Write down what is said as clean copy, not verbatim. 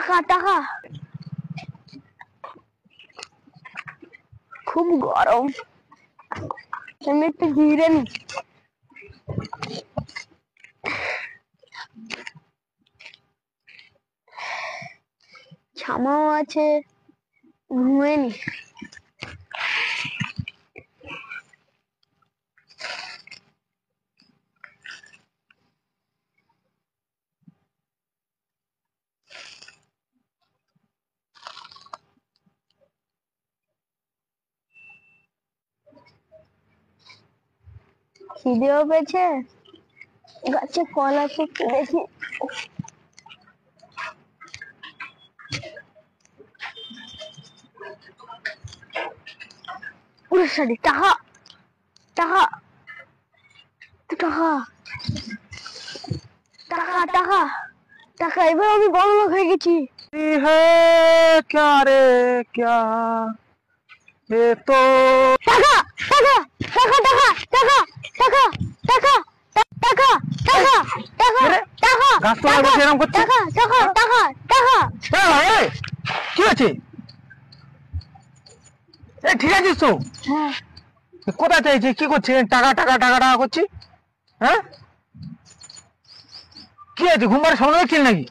টাকা টাকা খুব গরম, আমি একটু ঘিরে নি। ছামাও আছে, ঘুমিয়ে নি। খিদেও পেয়েছে, গাছে ফল আছে একটু দেখি। উড়ে সারি টাকা টাকা টাকা টাকা টাকা টাকা, এবার আমি বড় লোক হয়ে গেছি। क्या रे क्या ये तो টাকা টাকা টাকা টাকা টাকা টাকা টাকা টাকা টাকা আরে, টাকা গাছ তলায় বসে এরকম করছিস? টাকা টাকা টাকা টাকা। কি আছে? ঠিক আছিস তো? হ্যাঁ, কোথায় চাইছিস? কি করছিস? টাকা টাকা টাকা টাকা করছিস? হ্যাঁ, কি আছে? ঘুম পাড়ে স্বপ্ন দেখছিস নাকি?